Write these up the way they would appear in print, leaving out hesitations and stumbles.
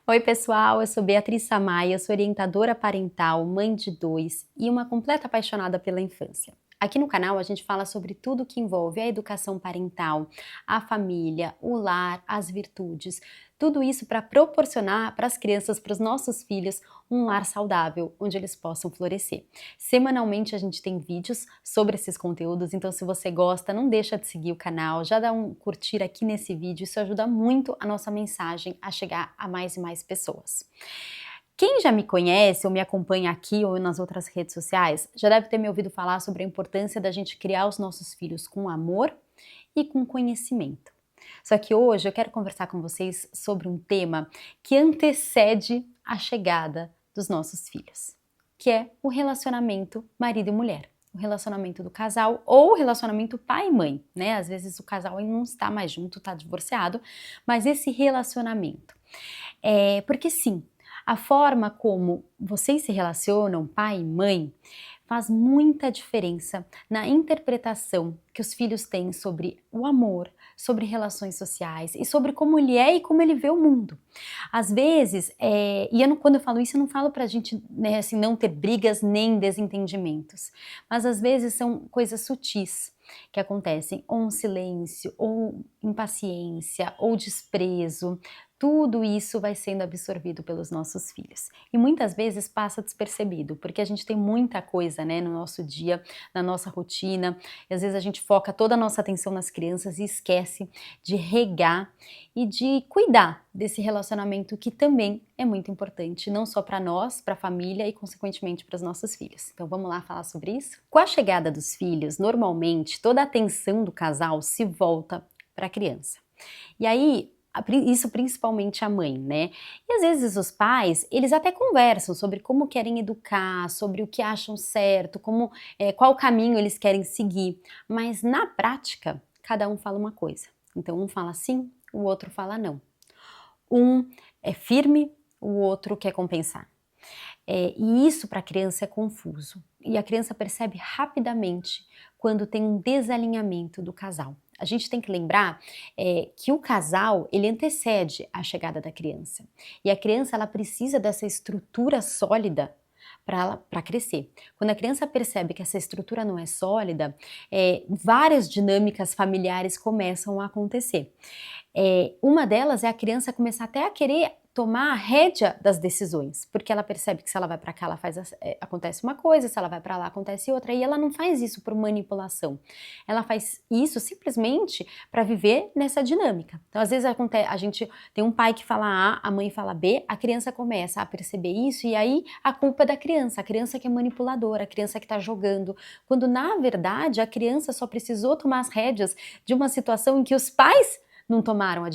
Oi pessoal, eu sou Beatriz Samaia, sou orientadora parental, mãe de dois e uma completa apaixonada pela infância. Aqui no canal a gente fala sobre tudo que envolve a educação parental, a família, o lar, as virtudes, tudo isso para proporcionar para as crianças, para os nossos filhos, um lar saudável, onde eles possam florescer. Semanalmente a gente tem vídeos sobre esses conteúdos, então se você gosta, não deixa de seguir o canal, já dá um curtir aqui nesse vídeo, isso ajuda muito a nossa mensagem a chegar a mais e mais pessoas. Quem já me conhece ou me acompanha aqui ou nas outras redes sociais, já deve ter me ouvido falar sobre a importância da gente criar os nossos filhos com amor e com conhecimento. Só que hoje eu quero conversar com vocês sobre um tema que antecede a chegada dos nossos filhos, que é o relacionamento marido e mulher. O relacionamento do casal ou o relacionamento pai e mãe, né? Às vezes o casal não está mais junto, está divorciado, mas esse relacionamento. Porque sim, a forma como vocês se relacionam, pai e mãe, faz muita diferença na interpretação que os filhos têm sobre o amor, sobre relações sociais e sobre como ele é e como ele vê o mundo. Às vezes, quando eu falo isso, eu não falo pra gente, né, assim, não ter brigas nem desentendimentos, mas às vezes são coisas sutis que acontecem, ou um silêncio, ou impaciência, ou desprezo. Tudo isso vai sendo absorvido pelos nossos filhos. E muitas vezes passa despercebido, porque a gente tem muita coisa, né, no nosso dia, na nossa rotina, e às vezes a gente foca toda a nossa atenção nas crianças e esquece de regar e de cuidar desse relacionamento que também é muito importante, não só para nós, para a família e consequentemente para os nossos filhos. Então vamos lá falar sobre isso? Com a chegada dos filhos, normalmente toda a atenção do casal se volta para a criança. E aí, isso principalmente a mãe, né? E às vezes os pais, eles até conversam sobre como querem educar, sobre o que acham certo, qual caminho eles querem seguir, mas na prática, cada um fala uma coisa. Então um fala sim, o outro fala não. Um é firme, o outro quer compensar. E isso para a criança é confuso. E a criança percebe rapidamente quando tem um desalinhamento do casal. A gente tem que lembrar que o casal, ele antecede a chegada da criança. E a criança, ela precisa dessa estrutura sólida para crescer. Quando a criança percebe que essa estrutura não é sólida, várias dinâmicas familiares começam a acontecer. Uma delas é a criança começar até a querer tomar a rédea das decisões, porque ela percebe que se ela vai para cá, acontece uma coisa, se ela vai para lá, acontece outra, e ela não faz isso por manipulação. Ela faz isso simplesmente para viver nessa dinâmica. Então, às vezes a gente tem um pai que fala A, a mãe fala B, a criança começa a perceber isso, e aí a culpa é da criança, a criança que é manipuladora, a criança que está jogando, quando na verdade a criança só precisou tomar as rédeas de uma situação em que os pais não tomaram a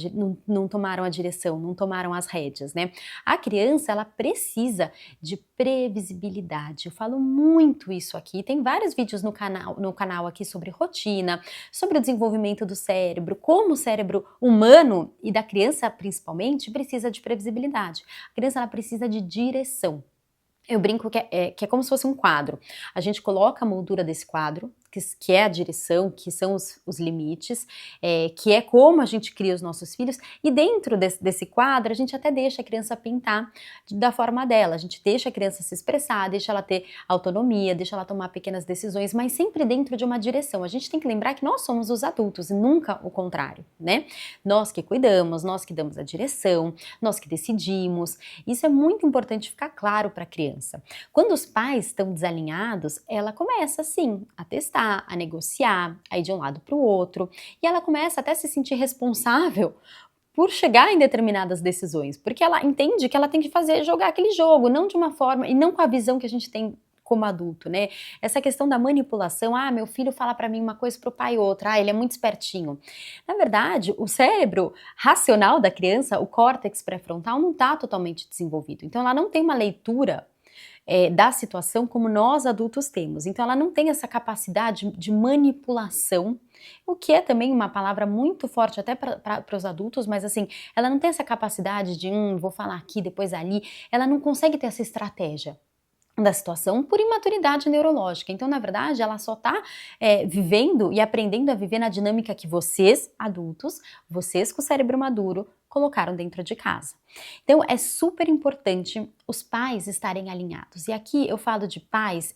direção, não tomaram as rédeas, né? A criança, ela precisa de previsibilidade. Eu falo muito isso aqui. Tem vários vídeos no canal aqui sobre rotina, sobre o desenvolvimento do cérebro, como o cérebro humano e da criança principalmente precisa de previsibilidade. A criança, ela precisa de direção. Eu brinco que é como se fosse um quadro. A gente coloca a moldura desse quadro, que é a direção, que são os limites, que é como a gente cria os nossos filhos, e dentro desse quadro a gente até deixa a criança pintar da forma dela, a gente deixa a criança se expressar, deixa ela ter autonomia, deixa ela tomar pequenas decisões, mas sempre dentro de uma direção. A gente tem que lembrar que nós somos os adultos e nunca o contrário, né? Nós que cuidamos, nós que damos a direção, nós que decidimos. Isso é muito importante ficar claro para a criança. Quando os pais estão desalinhados, ela começa sim a testar, a negociar, a ir de um lado para o outro, e ela começa até a se sentir responsável por chegar em determinadas decisões, porque ela entende que ela tem que jogar aquele jogo, não de uma forma, e não com a visão que a gente tem como adulto, né? Essa questão da manipulação, meu filho fala para mim uma coisa pro pai outra, ele é muito espertinho. Na verdade, o cérebro racional da criança, o córtex pré-frontal, não está totalmente desenvolvido, então ela não tem uma leitura da situação como nós adultos temos. Então ela não tem essa capacidade de manipulação, o que é também uma palavra muito forte até para os adultos, mas assim, ela não tem essa capacidade de vou falar aqui, depois ali, ela não consegue ter essa estratégia. da situação por imaturidade neurológica. Então, na verdade, ela só está vivendo e aprendendo a viver na dinâmica que vocês, adultos, vocês com o cérebro maduro, colocaram dentro de casa. Então, é super importante os pais estarem alinhados. E aqui eu falo de pais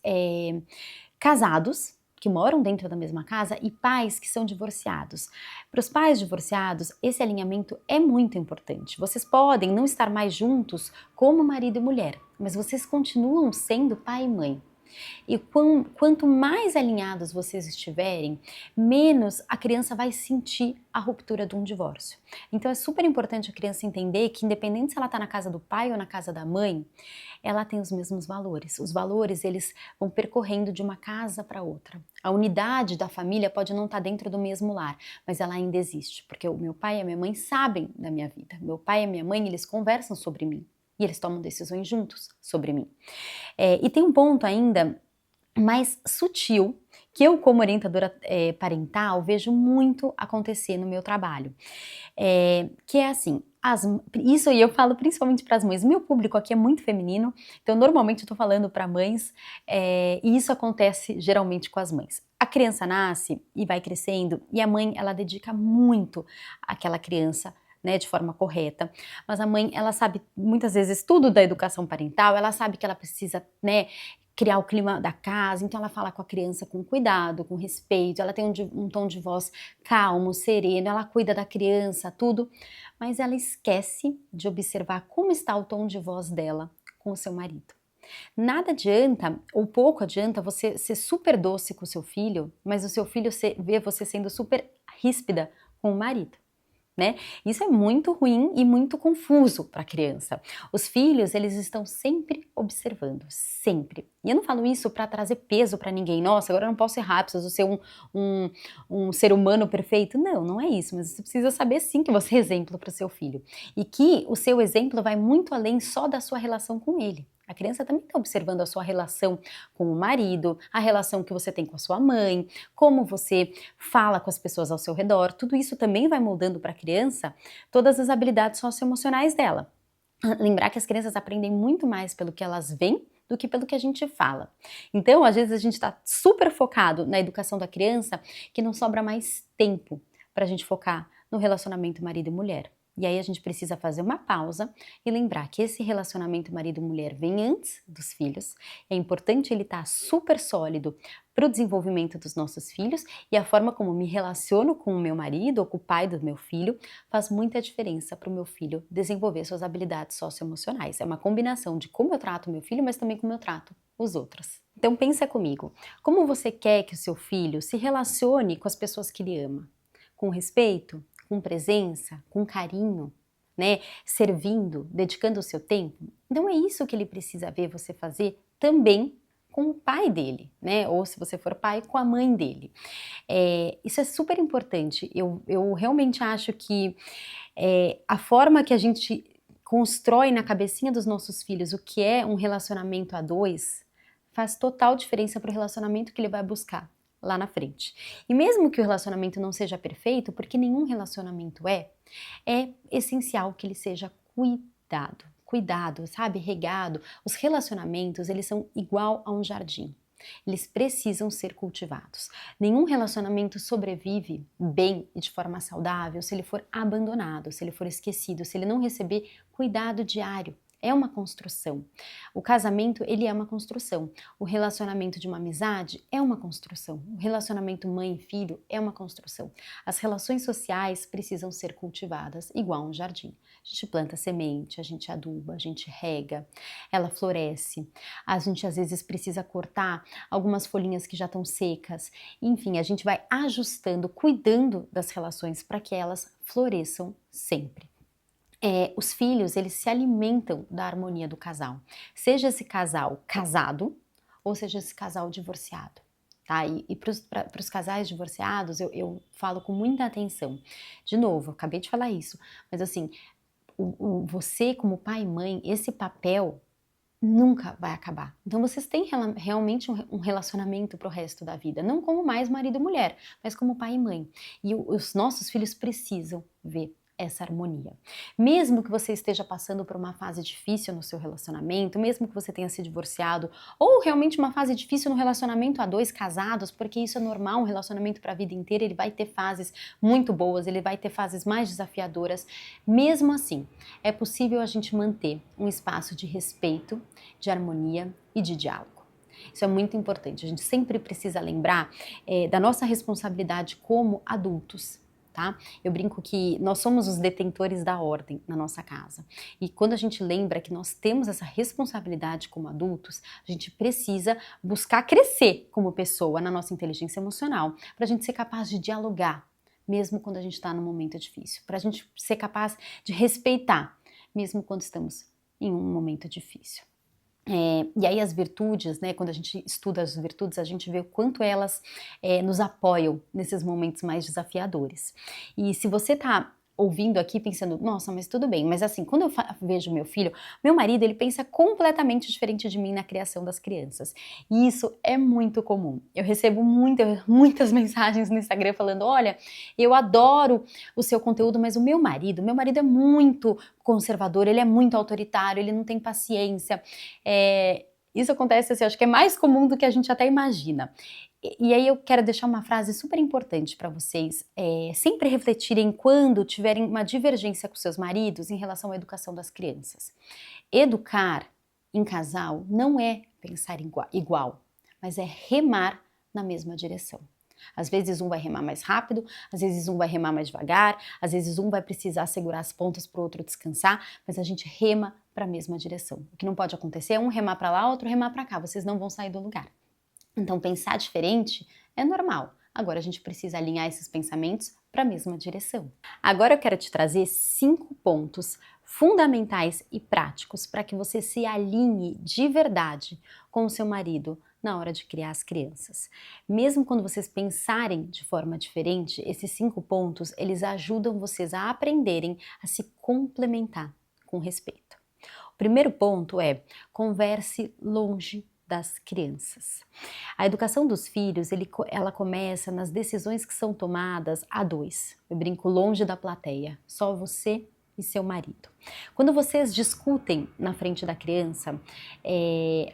casados, que moram dentro da mesma casa, e pais que são divorciados. Para os pais divorciados, esse alinhamento é muito importante. Vocês podem não estar mais juntos como marido e mulher, mas vocês continuam sendo pai e mãe. E quanto mais alinhados vocês estiverem, menos a criança vai sentir a ruptura de um divórcio. Então é super importante a criança entender que, independente se ela está na casa do pai ou na casa da mãe, ela tem os mesmos valores. Os valores, eles vão percorrendo de uma casa para outra. A unidade da família pode não estar dentro do mesmo lar, mas ela ainda existe, porque o meu pai e a minha mãe sabem da minha vida. Meu pai e a minha mãe, eles conversam sobre mim. E eles tomam decisões juntos sobre mim. E tem um ponto ainda mais sutil que eu, como orientadora parental, vejo muito acontecer no meu trabalho. Que é assim, isso eu falo principalmente para as mães. Meu público aqui é muito feminino, então normalmente eu estou falando para mães, e isso acontece geralmente com as mães. A criança nasce e vai crescendo, e a mãe, ela dedica muito àquela criança, né, de forma correta, mas a mãe, ela sabe muitas vezes tudo da educação parental, ela sabe que ela precisa, né, criar o clima da casa, então ela fala com a criança com cuidado, com respeito, ela tem um tom de voz calmo, sereno, ela cuida da criança, tudo, mas ela esquece de observar como está o tom de voz dela com o seu marido. Nada adianta, ou pouco adianta, você ser super doce com o seu filho, mas o seu filho vê você sendo super ríspida com o marido. Né? Isso é muito ruim e muito confuso para a criança. Os filhos, eles estão sempre observando, sempre. E eu não falo isso para trazer peso para ninguém. Nossa, agora eu não posso errar, preciso ser um ser humano perfeito. Não, não é isso. Mas você precisa saber sim que você é exemplo para o seu filho. E que o seu exemplo vai muito além só da sua relação com ele. A criança também está observando a sua relação com o marido, a relação que você tem com a sua mãe, como você fala com as pessoas ao seu redor. Tudo isso também vai moldando para a criança todas as habilidades socioemocionais dela. Lembrar que as crianças aprendem muito mais pelo que elas veem do que pelo que a gente fala. Então, às vezes a gente está super focado na educação da criança que não sobra mais tempo para a gente focar no relacionamento marido e mulher. E aí a gente precisa fazer uma pausa e lembrar que esse relacionamento marido-mulher vem antes dos filhos. É importante ele estar super sólido para o desenvolvimento dos nossos filhos, e a forma como me relaciono com o meu marido ou com o pai do meu filho faz muita diferença para o meu filho desenvolver suas habilidades socioemocionais. É uma combinação de como eu trato o meu filho, mas também como eu trato os outros. Então pensa comigo, como você quer que o seu filho se relacione com as pessoas que ele ama? Com respeito? Com presença, com carinho, né? Servindo, dedicando o seu tempo. Então é isso que ele precisa ver você fazer também com o pai dele, né? Ou se você for pai, com a mãe dele. Isso é super importante. Eu realmente acho que a forma que a gente constrói na cabecinha dos nossos filhos o que é um relacionamento a dois faz total diferença para o relacionamento que ele vai buscar lá na frente. E mesmo que o relacionamento não seja perfeito, porque nenhum relacionamento é essencial que ele seja cuidado, sabe, regado. Os relacionamentos, eles são igual a um jardim. Eles precisam ser cultivados. Nenhum relacionamento sobrevive bem e de forma saudável se ele for abandonado, se ele for esquecido, se ele não receber cuidado diário. É uma construção. O casamento, ele é uma construção. O relacionamento de uma amizade é uma construção. O relacionamento mãe e filho é uma construção. As relações sociais precisam ser cultivadas igual um jardim. A gente planta semente, a gente aduba, a gente rega, ela floresce. A gente às vezes precisa cortar algumas folhinhas que já estão secas. Enfim, a gente vai ajustando, cuidando das relações para que elas floresçam sempre. Os filhos, eles se alimentam da harmonia do casal. Seja esse casal casado, ou seja esse casal divorciado. Tá? E para os casais divorciados, eu falo com muita atenção. De novo, eu acabei de falar isso, mas assim, você como pai e mãe, esse papel nunca vai acabar. Então vocês têm realmente um relacionamento para o resto da vida, não como mais marido e mulher, mas como pai e mãe. E os nossos filhos precisam ver essa harmonia. Mesmo que você esteja passando por uma fase difícil no seu relacionamento, mesmo que você tenha se divorciado, ou realmente uma fase difícil no relacionamento a dois casados, porque isso é normal, um relacionamento para a vida inteira, ele vai ter fases muito boas, ele vai ter fases mais desafiadoras. Mesmo assim, é possível a gente manter um espaço de respeito, de harmonia e de diálogo. Isso é muito importante, a gente sempre precisa lembrar da nossa responsabilidade como adultos. Tá? Eu brinco que nós somos os detentores da ordem na nossa casa. E quando a gente lembra que nós temos essa responsabilidade como adultos, a gente precisa buscar crescer como pessoa na nossa inteligência emocional, para a gente ser capaz de dialogar, mesmo quando a gente está num momento difícil, para a gente ser capaz de respeitar, mesmo quando estamos em um momento difícil. E aí as virtudes, né, quando a gente estuda as virtudes, a gente vê o quanto elas nos apoiam nesses momentos mais desafiadores. E se você está ouvindo aqui pensando, nossa, mas tudo bem, mas assim, quando eu vejo meu marido, ele pensa completamente diferente de mim na criação das crianças. E isso é muito comum. Eu recebo muitas mensagens no Instagram falando, olha, eu adoro o seu conteúdo, mas o meu marido é muito conservador, ele é muito autoritário, ele não tem paciência. Isso acontece assim, acho que é mais comum do que a gente até imagina. E aí eu quero deixar uma frase super importante para vocês sempre refletirem quando tiverem uma divergência com seus maridos em relação à educação das crianças. Educar em casal não é pensar igual, mas é remar na mesma direção. Às vezes um vai remar mais rápido, às vezes um vai remar mais devagar, às vezes um vai precisar segurar as pontas para o outro descansar, mas a gente rema para a mesma direção. O que não pode acontecer é um remar para lá, outro remar para cá, vocês não vão sair do lugar. Então pensar diferente é normal. Agora a gente precisa alinhar esses pensamentos para a mesma direção. Agora eu quero te trazer 5 pontos fundamentais e práticos para que você se alinhe de verdade com o seu marido na hora de criar as crianças. Mesmo quando vocês pensarem de forma diferente, esses 5 pontos, eles ajudam vocês a aprenderem a se complementar com respeito. O primeiro ponto é: converse longe das crianças. A educação dos filhos, ela começa nas decisões que são tomadas a dois. Eu brinco, longe da plateia, só você e seu marido. Quando vocês discutem na frente da criança,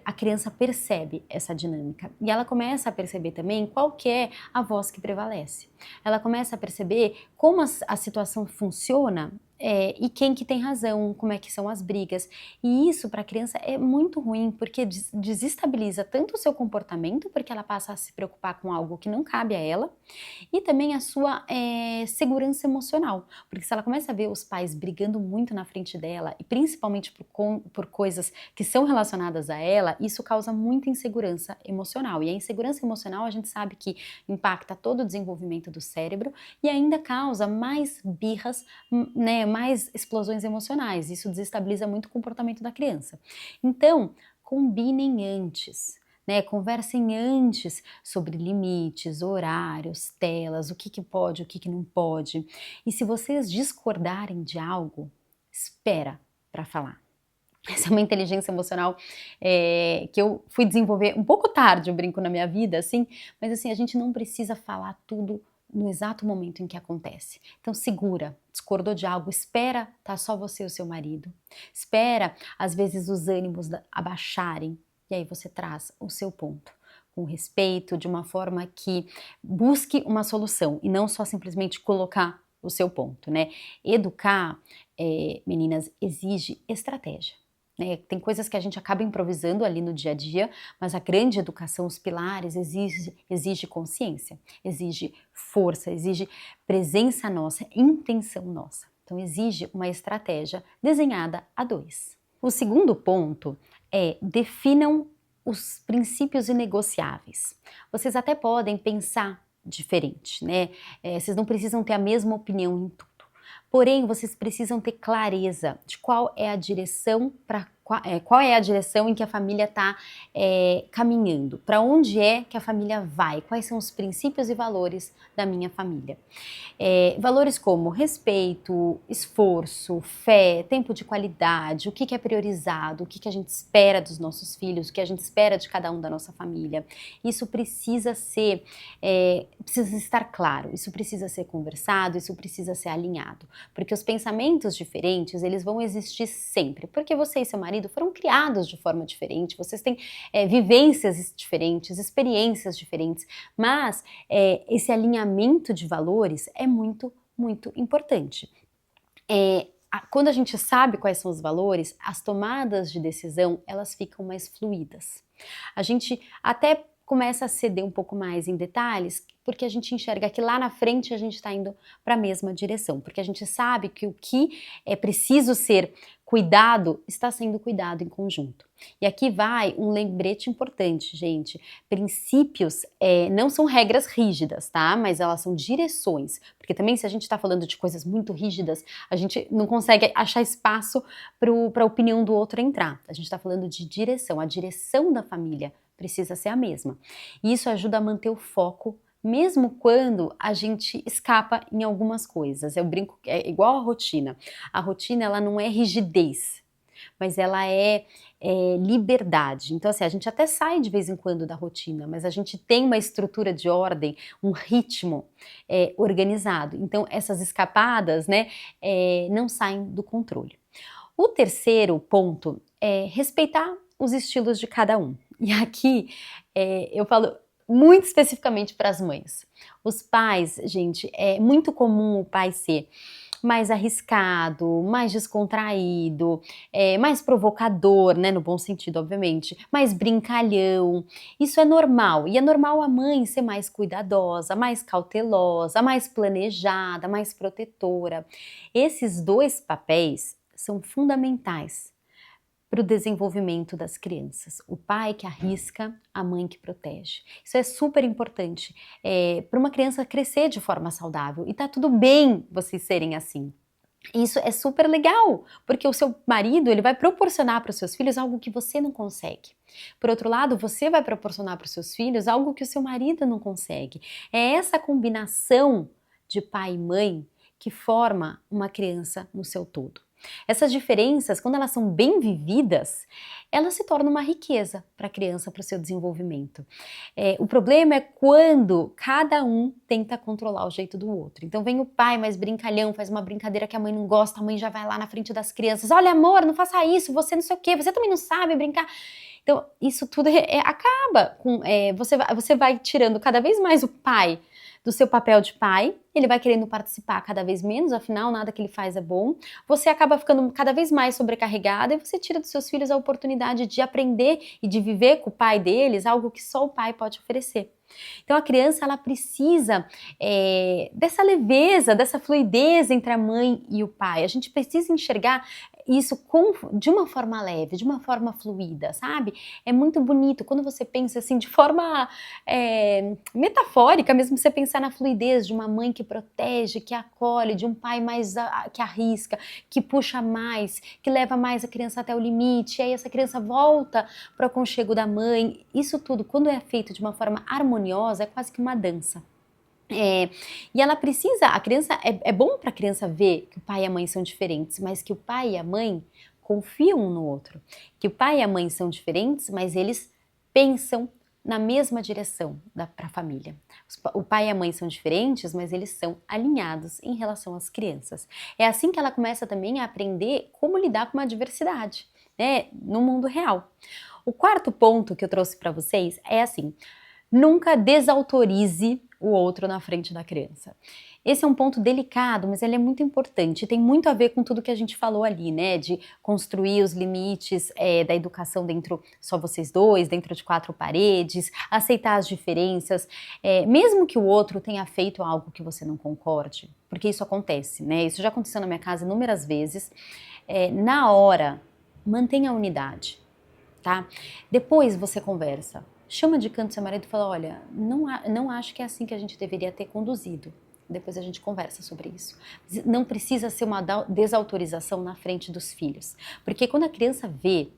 a criança percebe essa dinâmica e ela começa a perceber também qual que é a voz que prevalece. Ela começa a perceber como a situação funciona e quem que tem razão, como é que são as brigas. E isso para a criança é muito ruim, porque desestabiliza tanto o seu comportamento, porque ela passa a se preocupar com algo que não cabe a ela, e também a sua segurança emocional, porque se ela começa a ver os pais brigando muito na frente dela, e principalmente por coisas que são relacionadas a ela, isso causa muita insegurança emocional. E a insegurança emocional a gente sabe que impacta todo o desenvolvimento do cérebro e ainda causa mais birras, né, mais explosões emocionais. Isso desestabiliza muito o comportamento da criança. Então, combinem antes. Conversem antes sobre limites, horários, telas, o que pode, o que não pode. E se vocês discordarem de algo, espera para falar. Essa é uma inteligência emocional que eu fui desenvolver um pouco tarde, eu brinco, na minha vida, assim, mas assim, a gente não precisa falar tudo no exato momento em que acontece. Então segura, discordou de algo, espera, tá só você e o seu marido. Espera, às vezes, os ânimos abaixarem, e aí você traz o seu ponto, com respeito, de uma forma que busque uma solução, e não só simplesmente colocar o seu ponto, né? Educar, meninas, exige estratégia. Tem coisas que a gente acaba improvisando ali no dia a dia, mas a grande educação, os pilares, exige consciência, exige força, exige presença nossa, intenção nossa. Então exige uma estratégia desenhada a dois. O segundo ponto é: definam os princípios inegociáveis. Vocês até podem pensar diferente, né? Vocês não precisam ter a mesma opinião em tudo. Porém, vocês precisam ter clareza de qual é a direção para qual é a direção em que a família está caminhando, para onde é que a família vai, quais são os princípios e valores da minha família. Valores como respeito, esforço, fé, tempo de qualidade, o que é priorizado, o que a gente espera dos nossos filhos, o que a gente espera de cada um da nossa família. Isso precisa estar claro, isso precisa ser conversado, isso precisa ser alinhado, porque os pensamentos diferentes, eles vão existir sempre, porque você e seu marido foram criados de forma diferente, vocês têm vivências diferentes, experiências diferentes, mas esse alinhamento de valores é muito, muito importante. Quando a gente sabe quais são os valores, as tomadas de decisão, elas ficam mais fluídas. A gente até começa a ceder um pouco mais em detalhes, porque a gente enxerga que lá na frente a gente está indo para a mesma direção, porque a gente sabe que o que é preciso ser cuidado está sendo cuidado em conjunto. E aqui vai um lembrete importante, gente. Princípios não são regras rígidas, tá? Mas elas são direções, porque também se a gente está falando de coisas muito rígidas, a gente não consegue achar espaço para a opinião do outro entrar. A gente está falando de direção, a direção da família precisa ser a mesma. E isso ajuda a manter o foco, mesmo quando a gente escapa em algumas coisas. Eu brinco, é igual a rotina. A rotina, ela não é rigidez, mas ela é liberdade. Então, assim, a gente até sai de vez em quando da rotina, mas a gente tem uma estrutura de ordem, um ritmo organizado. Então, essas escapadas, né, não saem do controle. O terceiro ponto é respeitar os estilos de cada um. E aqui eu falo muito especificamente para as mães. Os pais, gente, é muito comum o pai ser mais arriscado, mais descontraído, mais provocador, né, no bom sentido, obviamente, mais brincalhão. Isso é normal, e é normal a mãe ser mais cuidadosa, mais cautelosa, mais planejada, mais protetora. Esses dois papéis são fundamentais para o desenvolvimento das crianças. O pai que arrisca, a mãe que protege. Isso é super importante para uma criança crescer de forma saudável. E tá tudo bem vocês serem assim. Isso é super legal, porque o seu marido ele vai proporcionar para os seus filhos algo que você não consegue. Por outro lado, você vai proporcionar para os seus filhos algo que o seu marido não consegue. É essa combinação de pai e mãe que forma uma criança no seu todo. Essas diferenças, quando elas são bem vividas, elas se tornam uma riqueza para a criança, para o seu desenvolvimento. O problema é quando cada um tenta controlar o jeito do outro. Então vem o pai mais brincalhão, faz uma brincadeira que a mãe não gosta, a mãe já vai lá na frente das crianças, olha amor, não faça isso, você não sei o quê, você também não sabe brincar. Então isso tudo acaba com, você vai tirando cada vez mais o pai do seu papel de pai, ele vai querendo participar cada vez menos, afinal nada que ele faz é bom, você acaba ficando cada vez mais sobrecarregada e você tira dos seus filhos a oportunidade de aprender e de viver com o pai deles algo que só o pai pode oferecer. Então a criança ela precisa dessa leveza, dessa fluidez entre a mãe e o pai. A gente precisa enxergar isso de uma forma leve, de uma forma fluida, sabe? É muito bonito quando você pensa assim de forma metafórica, mesmo você pensar na fluidez de uma mãe que protege, que acolhe, de um pai mais que arrisca, que puxa mais, que leva mais a criança até o limite, e aí essa criança volta para o aconchego da mãe. Isso tudo, quando é feito de uma forma harmoniosa, é quase que uma dança. E ela precisa, a criança, é bom para a criança ver que o pai e a mãe são diferentes, mas que o pai e a mãe confiam um no outro. Que o pai e a mãe são diferentes, mas eles pensam na mesma direção para a família. O pai e a mãe são diferentes, mas eles são alinhados em relação às crianças. É assim que ela começa também a aprender como lidar com uma diversidade, né, no mundo real. O quarto ponto que eu trouxe para vocês é assim: nunca desautorize o outro na frente da criança. Esse é um ponto delicado, mas ele é muito importante, tem muito a ver com tudo que a gente falou ali, né, de construir os limites da educação dentro, só vocês dois, dentro de quatro paredes, aceitar as diferenças, mesmo que o outro tenha feito algo que você não concorde, porque isso acontece, né, isso já aconteceu na minha casa inúmeras vezes, na hora, mantenha a unidade, tá? Depois você conversa. Chama de canto seu marido e fala, olha, não acho que é assim que a gente deveria ter conduzido depois a gente conversa sobre isso. Não precisa ser uma desautorização na frente dos filhos, porque quando a criança vê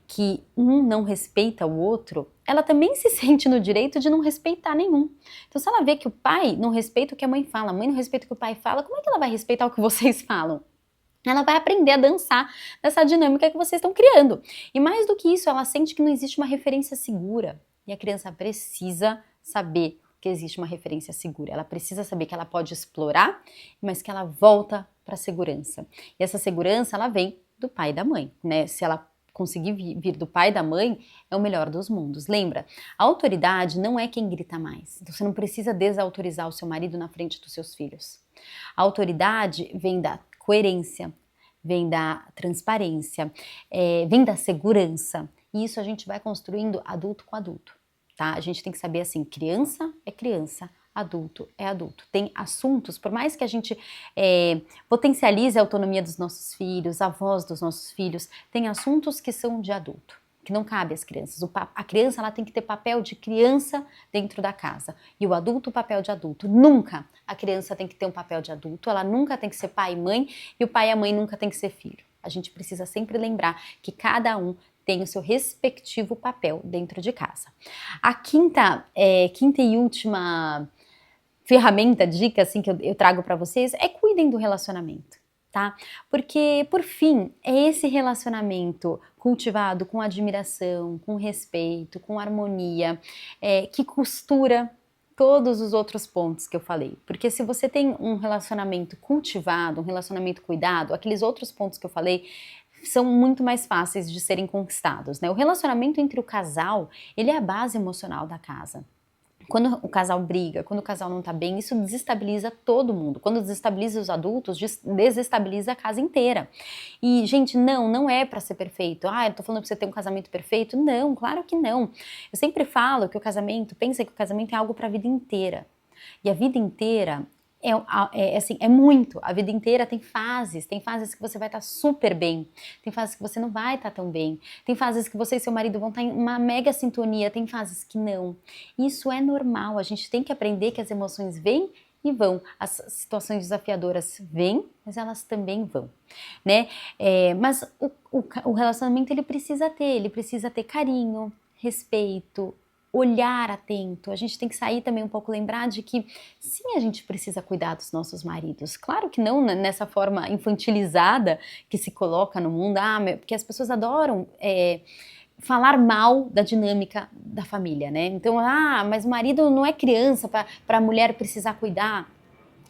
que um não respeita o outro, ela também se sente no direito de não respeitar nenhum. Então, se ela vê que o pai não respeita o que a mãe fala, a mãe não respeita o que o pai fala, como é que ela vai respeitar o que vocês falam? Ela vai aprender a dançar nessa dinâmica que vocês estão criando. E mais do que isso, ela sente que não existe uma referência segura. E a criança precisa saber que existe uma referência segura. Ela precisa saber que ela pode explorar, mas que ela volta para a segurança. E essa segurança, ela vem do pai e da mãe, né? Se ela conseguir vir do pai e da mãe, é o melhor dos mundos. Lembra, a autoridade não é quem grita mais. Então você não precisa desautorizar o seu marido na frente dos seus filhos. A autoridade vem da coerência, vem da transparência, vem da segurança. E isso a gente vai construindo adulto com adulto, tá? A gente tem que saber assim, criança é criança, adulto é adulto. Tem assuntos, por mais que a gente potencialize a autonomia dos nossos filhos, a voz dos nossos filhos, tem assuntos que são de adulto, que não cabe às crianças. A criança ela tem que ter papel de criança dentro da casa e o adulto o papel de adulto. Nunca a criança tem que ter um papel de adulto, ela nunca tem que ser pai e mãe e o pai e a mãe nunca tem que ser filho. A gente precisa sempre lembrar que cada um tem o seu respectivo papel dentro de casa. A quinta e última ferramenta, dica assim que eu trago para vocês é cuidem do relacionamento. Tá? Porque, por fim, é esse relacionamento cultivado com admiração, com respeito, com harmonia, que costura todos os outros pontos que eu falei. Porque se você tem um relacionamento cultivado, um relacionamento cuidado, aqueles outros pontos que eu falei são muito mais fáceis de serem conquistados, né? O relacionamento entre o casal, ele é a base emocional da casa. Quando o casal briga, quando o casal não tá bem, isso desestabiliza todo mundo. Quando desestabiliza os adultos, desestabiliza a casa inteira. E, gente, não é pra ser perfeito. Eu tô falando pra você ter um casamento perfeito. Não, claro que não. Eu sempre falo que o casamento, pensa que o casamento é algo pra vida inteira. E a vida inteira é muito. A vida inteira tem fases que você vai estar super bem, tem fases que você não vai estar tão bem, tem fases que você e seu marido vão estar em uma mega sintonia, tem fases que não. Isso é normal, a gente tem que aprender que as emoções vêm e vão, as situações desafiadoras vêm, mas elas também vão, né? Mas o relacionamento ele precisa ter carinho, respeito, olhar atento. A gente tem que sair também um pouco, lembrar de que sim, a gente precisa cuidar dos nossos maridos. Claro que não nessa forma infantilizada que se coloca no mundo, porque as pessoas adoram falar mal da dinâmica da família, né? Então, mas o marido não é criança para a mulher precisar cuidar.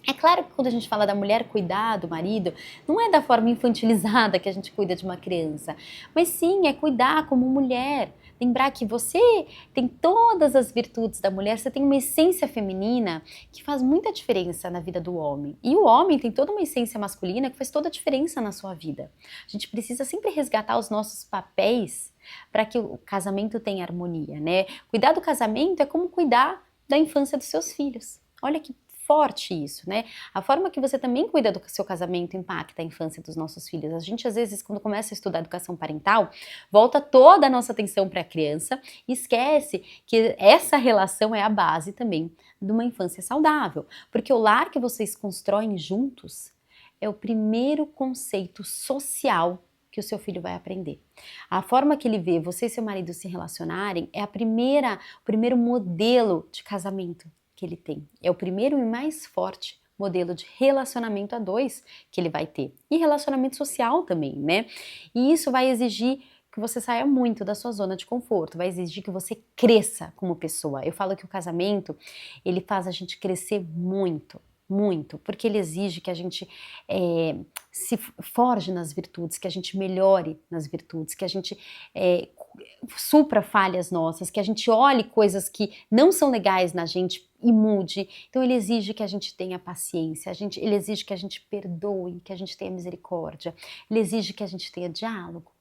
É claro que quando a gente fala da mulher cuidar do marido, não é da forma infantilizada que a gente cuida de uma criança, mas sim, é cuidar como mulher. Lembrar que você tem todas as virtudes da mulher, você tem uma essência feminina que faz muita diferença na vida do homem. E o homem tem toda uma essência masculina que faz toda a diferença na sua vida. A gente precisa sempre resgatar os nossos papéis para que o casamento tenha harmonia, né? Cuidar do casamento é como cuidar da infância dos seus filhos. Olha que forte isso, né? A forma que você também cuida do seu casamento impacta a infância dos nossos filhos. A gente, às vezes, quando começa a estudar educação parental, volta toda a nossa atenção para a criança e esquece que essa relação é a base também de uma infância saudável. Porque o lar que vocês constroem juntos é o primeiro conceito social que o seu filho vai aprender. A forma que ele vê você e seu marido se relacionarem é o primeiro modelo de casamento que ele tem. É o primeiro e mais forte modelo de relacionamento a dois que ele vai ter. E relacionamento social também, né? E isso vai exigir que você saia muito da sua zona de conforto, vai exigir que você cresça como pessoa. Eu falo que o casamento, ele faz a gente crescer muito, muito, porque ele exige que a gente se forge nas virtudes, que a gente melhore nas virtudes, que a gente supra falhas nossas, que a gente olhe coisas que não são legais na gente e mude. Então ele exige que a gente tenha paciência, ele exige que a gente perdoe, que a gente tenha misericórdia, ele exige que a gente tenha diálogo,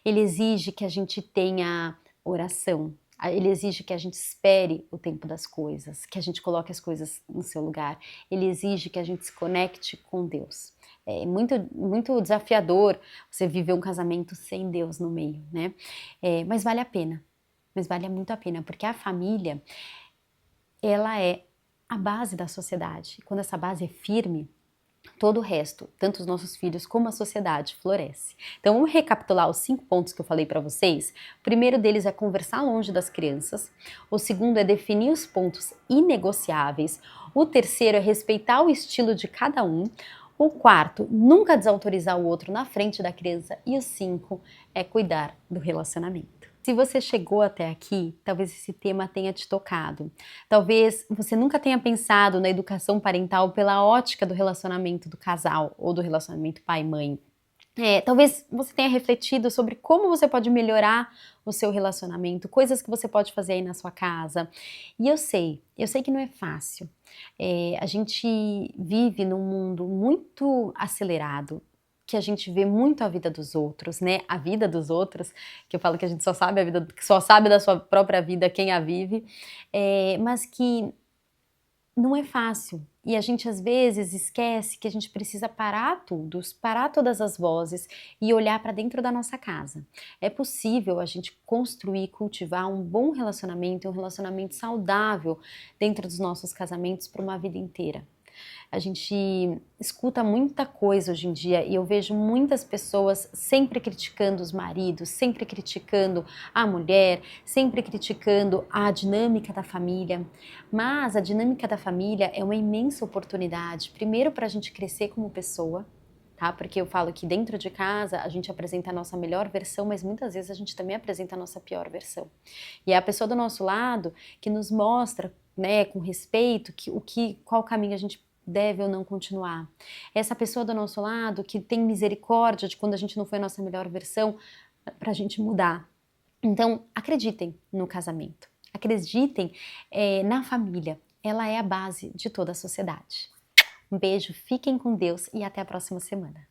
ele exige que a gente tenha oração, ele exige que a gente espere o tempo das coisas, que a gente coloque as coisas no seu lugar, ele exige que a gente se conecte com Deus. É muito, muito desafiador você viver um casamento sem Deus no meio, né? Mas vale a pena, mas vale muito a pena, porque a família, ela é a base da sociedade. Quando essa base é firme, todo o resto, tanto os nossos filhos como a sociedade, floresce. Então vamos recapitular os 5 pontos que eu falei para vocês. O primeiro deles é conversar longe das crianças. O segundo é definir os pontos inegociáveis. O terceiro é respeitar o estilo de cada um. O quarto, nunca desautorizar o outro na frente da criança. E o 5 é cuidar do relacionamento. Se você chegou até aqui, talvez esse tema tenha te tocado. Talvez você nunca tenha pensado na educação parental pela ótica do relacionamento do casal ou do relacionamento pai-mãe. Talvez você tenha refletido sobre como você pode melhorar o seu relacionamento, coisas que você pode fazer aí na sua casa. E eu sei que não é fácil. A gente vive num mundo muito acelerado, que a gente vê muito a vida dos outros, né? A vida dos outros, que eu falo que a gente só sabe da sua própria vida quem a vive, mas que não é fácil. E a gente às vezes esquece que a gente precisa parar tudo, parar todas as vozes e olhar para dentro da nossa casa. É possível a gente construir, cultivar um bom relacionamento, um relacionamento saudável dentro dos nossos casamentos para uma vida inteira. A gente escuta muita coisa hoje em dia e eu vejo muitas pessoas sempre criticando os maridos, sempre criticando a mulher, sempre criticando a dinâmica da família. Mas a dinâmica da família é uma imensa oportunidade, primeiro para a gente crescer como pessoa, tá? Porque eu falo que dentro de casa a gente apresenta a nossa melhor versão, mas muitas vezes a gente também apresenta a nossa pior versão. E é a pessoa do nosso lado que nos mostra, né, com respeito, qual caminho a gente deve ou não continuar. Essa pessoa do nosso lado que tem misericórdia de quando a gente não foi a nossa melhor versão, para a gente mudar. Então, acreditem no casamento, acreditem na família, ela é a base de toda a sociedade. Um beijo, fiquem com Deus e até a próxima semana.